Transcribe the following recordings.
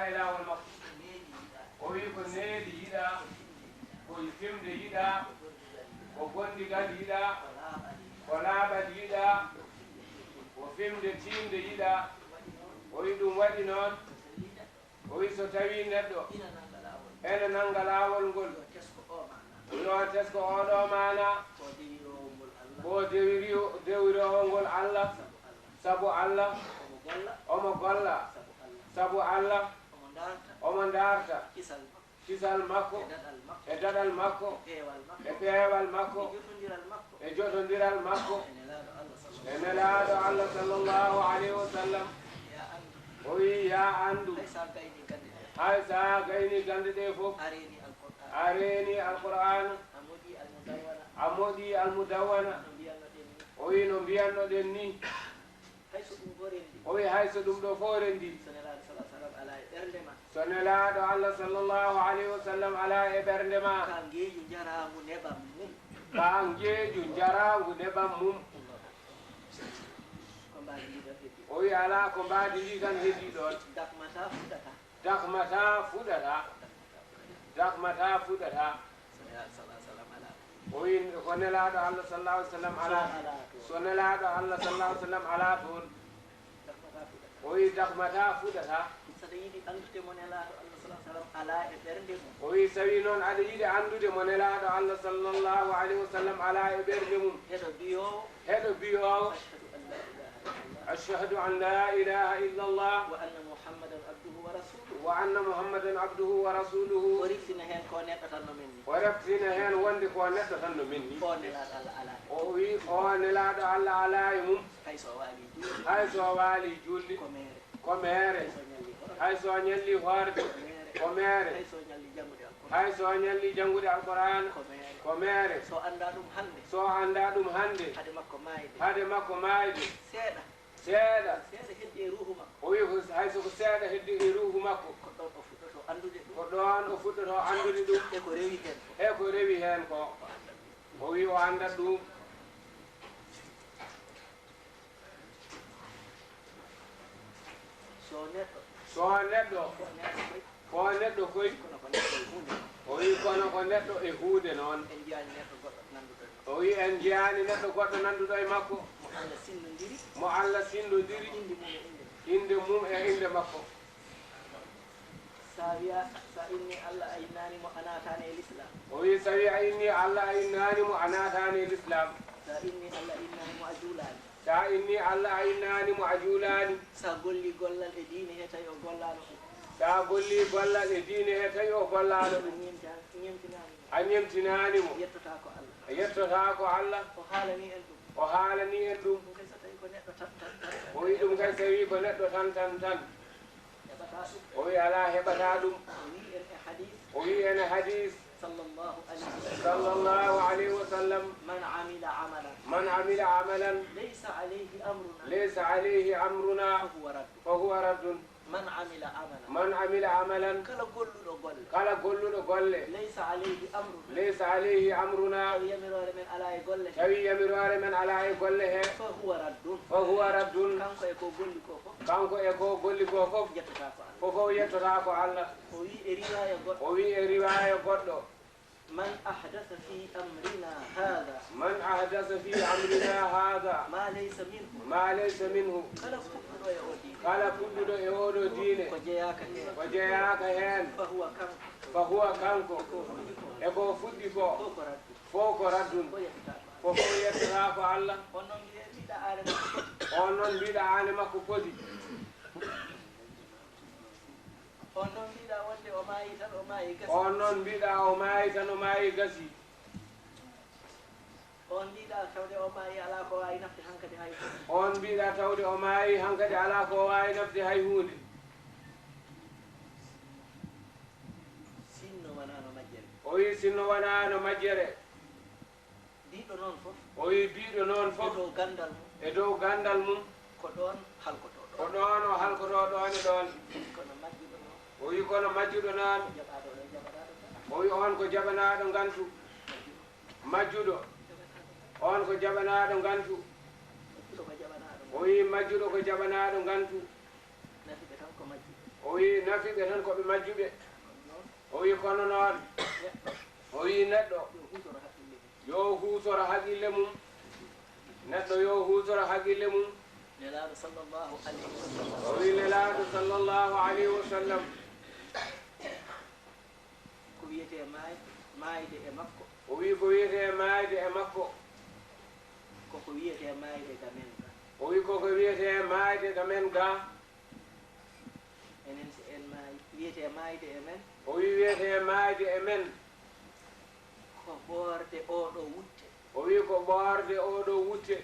e laawol makko o wi ko needi yiɗa ko fimde yiɗa ko gondigal yiɗa ko laaɓal yiɗa ko fimde tiimde yiɗa o wi ɗum waɗi noon o wi so tawi neɗɗo ene nanga laawol ngol yo tesko oɗo mana ko dewirowol ngol Allah sabu Allah omo golla sabu Allah omo darta kisal makko e dadal makko e peewal makko e jotodiral makko e nelaaɗo Allah sallallahu alayhi wa sallam o wi ya andu hay sa gayni gande ɗe fof areeni alqur'an a moɗi almudawwana o wi no mbiyannoɗen ni o wi hay so ɗum ɗo fof rendi so nelaaɗo Allah sallallahu alayhi wa sallam ala e ɓernde ma ka ngeeju jaraangu neɓam mum o wi ala ko mbaadi ndi tan heddi ɗon dakmata fuɗata o wi ko nelaaɗo Allah sallallahu alayhi wa sallam ala so nelaaɗo Allah sallallahu alayhi wa sallam ala toon o wi dakmata fuɗata o wi so wi noon aɗa yiɗi anndude mo nelaaɗo Allah sallallahu alayhi wa sallam ala e ɓernde mum heɗo biyowo ashhadu an la ilaha illa Allah wa anna muhammadan abduhu wa rasuluhu o reftina heen wonde ko neɗɗo tan no min ni o wi o nelaaɗo Allah ala e mum hay so waali julde ko meere hay so ñalli hoorde ko meere hay so ñalli janngude alqur'an ko meere so annda ɗum hannde hade makko maayde seeɗa o wi hay soko seeɗa heddi e ruuhu makko ko ɗon o fuɗɗoto anndude ɗum e ko rewi heen ko o wi o anndat ɗum so neɗɗo ko neɗɗo koy o wi kono ko neɗɗo e huunde noon o wi en jeyani neɗɗo goɗɗo nanduɗo e makko mo Allah sindodiri inde mum e inde makko o wi so wi a inni Allah a innani mo a natani e l'islam sa inni Allah a innani mo a juulani sa golli gollal e diine he tawi o gollano sa golli gollal e diine he tawi o gollano a ñemtinanimo yettota ko Allah o haalani en ɗum o wi ɗum kay so wi ko neɗɗo tan o wi ala heɓata ɗum o wi ene hadis sallallahu alayhi wa sallam man amila amalan laysa alayhi amruna fa huwa raddun man amila amalan kala golluɗo golle laysa alayhi amruna tawi yamirore men ala e golle he fa huwa raddun kanko e ko golli ko fof fofo yettota ko Allah o wi e riwaya goɗɗo من أحدث في أمرنا هذا ما ليس منه kala fuɗɗuɗo e oɗo diine ko jeeyaka heen fahuwa kanko e ko fuɗɗi ko fof ko raddun fofo yettota ko Allah on noon mbiɗa aane makko poti on noon mbiɗa o maayi tan o maayi gasi on mbiɗa tawde o maayi ala ko wawi nafde hankadi hay on mbiɗa tawde o maayi hankadi ala ko wawi nafde hay hunde o wi sinno wonano majjere biɗo noon fof o wi biɗo noon fof e dow gandal mum ko ɗon halkoto o halkoto ɗon e ɗon o wi kono majjuɗo noon o wi on ko jaɓanaɗo ngantu majjuɗo on ko jaɓanaɗo ngantu o wi majjuɗo ko jaɓanaɗo ngantu o wi nafiɓe tan koɓe majjuɓe o wi kono noon o wi neɗɗo yo huusoro haqqille mum neɗɗo yo huusoro haqqille mum o wi nelaaɗo sallllahu alayhi wa sallam ko wiyete maayde e makko o wi ko wiyete maayde e makko koko wiyete maayde ga men ga o wi koko wiyete maayde ga men ga enen si en wiyete maayde e men o wi wiyete maayde e men ko ɓoorde oɗo wutte o wi ko ɓoorde oɗo wutte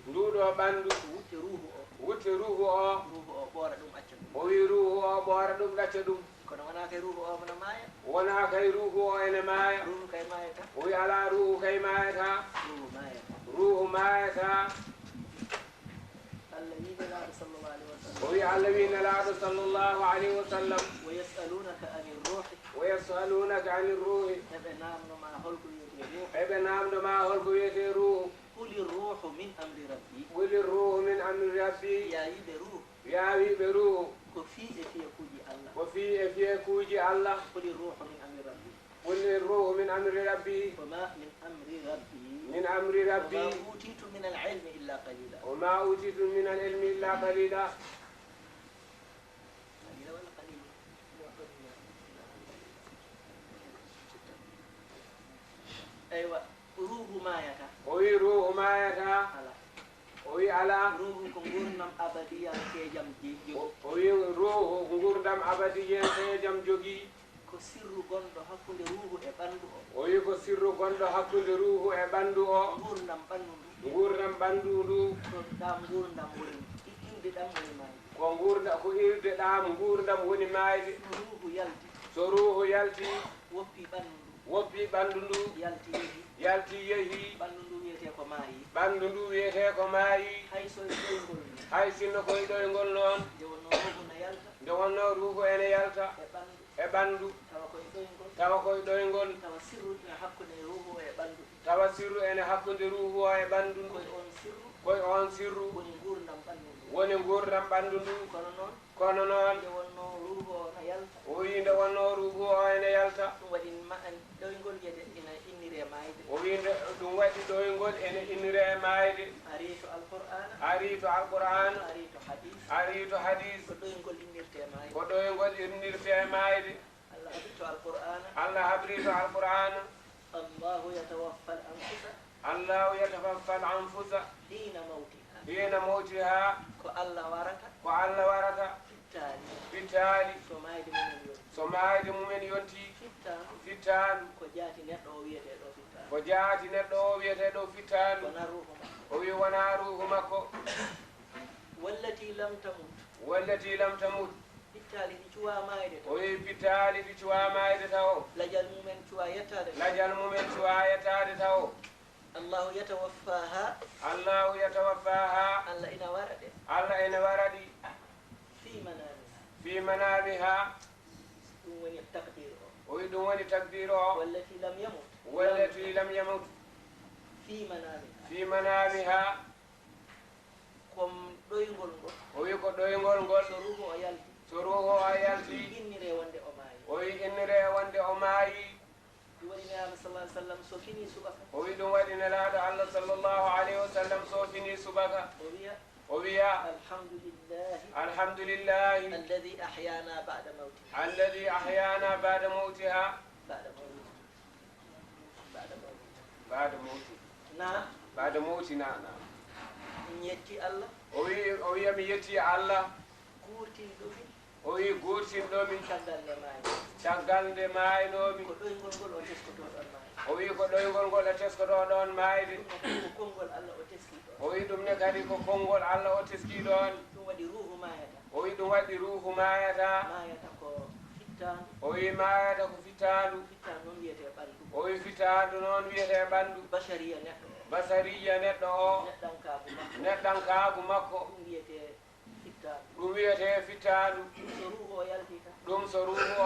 nduɗo ɓanndu wutte ruuhu o wutte ruuhu o ɓoora ɗum acca ɗum o wi ruuhu o ɓoora ɗum ɗacca ɗum kono wona kay ruuhu o mona maaya wona kay ruuhu o ene maaya ruuhu kay maayata o wi ala ruuhu kay maayata ruuhu maayata Allah wi nelaaɗo sallllahu alayhi wa sallam o wi Allah wi nelaaɗo sallllahu alayhi wa sallam wa yasalunaka ani ruuhi wa yasalunaka ani ruuhi eɓe namdoma holko wiyete ruuhu eɓe namdoma holko wiyete ruuhu quli ruuhu min amri rabbi quli ruuhu min amri rabbi yayiɓe ruuhu yawiɓe ruuhu ko fii e fiye kuuji Allah ko fii e fiye kuuji Allah quli ruuhu min amri rabbi quli ruuhu min amri rabbi wama min amri rabbi min amri rabbi wama utitu min alilmi illa qalila wama utitu min alilmi illa qalila walla qalila aywa ruuhu maayata o wi ruuhu maayata ala o wi ala ruuhu ko gurdam abadiyan keejam jogi o wi ruuhu gurdam abadiyen keejam jogii ko sirru gonɗo hakkude ruuhu e ɓanndu o o wi ko sirru gonɗo hakkude ruuhu e ɓanndu o gurdam ɓanndu ndu gurdam ɓanndu ndu ko ɗam gurdam woni irde ɗam woni maayde ko irde ɗam gurdam woni maayde so ruuhu yalti so ruuhu yalti woppi ɓanndu ndu woppi ɓanndu ndu yalti yehi yalti yehi ɓanndu ndu wiyete ko maayi ɓanndu ndu wiyete ko maayi hay so ɗoygol ni hay sinno koye ɗoygol noon nde wonno ruuhu no yalta nde wonno ruuhu ene yalta e ɓanndu e ɓanndu tawa koye ɗoygol tawa koye ɗoygol tawa sirru e hakkude ruuhu e ɓanndu tawa sirru ene hakkude ruuhu o e ɓanndu ndu koye on sirru koye on sirru woni gurdam ɓanndu ndu woni gurdam ɓanndu ndu kono noon nde wonno ruuhu o no yalta o wi nde wonno ruuhu o ene yalta ɗum waɗi ɗoygol gueɗe ina innire maayde o wi ɗum waɗi ɗoygol ene innire e maayde ari to alqur'ana ari to alqur'an ari to hadis ari to hadis ko ɗoygol innirte e maayde ko ɗoygol innirte e maayde Allah habri to alqur'ana Allah habri to alqur'ana allahu yatawaffa al anfusa allahu yatawaffa al anfusa hina mawtiha ko Allah warata fittaali so maayde mumen yonti fittaandu ko jaati neɗɗo o wiyeteɗo fittaandu ko jaati neɗɗo o wiyeteɗo fittaandu o wi wona ruuhu makko wallati lam tamut fittaali ɗi cuwa maayde o wi fittaali ɗi cuwa maayde taw lajal mumen cuwa yettade taw allahu yatawaffaha allah ina wara ɗi fi manamiha ɗum woni takdir o wi ɗum woni takdir o wallati lam yamut fi manamiha kom ɗoygol ngol o wi ko ɗoygol ngol so ruuhu o yalti innire wonde o wi innire wonde o maayi ɗum waɗi nelaɗo sallah sallam so fini subaka o wi ɗum waɗi nelaɗo Allah sallllahu alayhi wa sallam so fini subaka o wiya alhamdulillahi alladi ahyana ba'da mawtiha ba'da mawtina mi yetti Allah o wiya mi yetti Allah kurtinɗomi o wi gurtinɗomi caggal nde maaynomi ko ɗoygol ngol o teskotoɗon maayde o wi ko ɗoygol ngol e teskotoɗon maayde ko konngol Allah o teski ɗon o wi ɗum ne kadi ko konngol Allah o teski ɗon ɗum waɗi ruuhu maayata o wi ɗum waɗi ruuhu maayata ko fittaandu o wi maayata ko fittaandu noon wiyete ɓanndu o wi fittaandu noon wiyete ɓanndu basariya neɗɗo o neɗɗankaagu makko ɗum wiyete fittaandu ɗum wiyete fittaandu so ruuhu o yalti ɗum so ruuhu o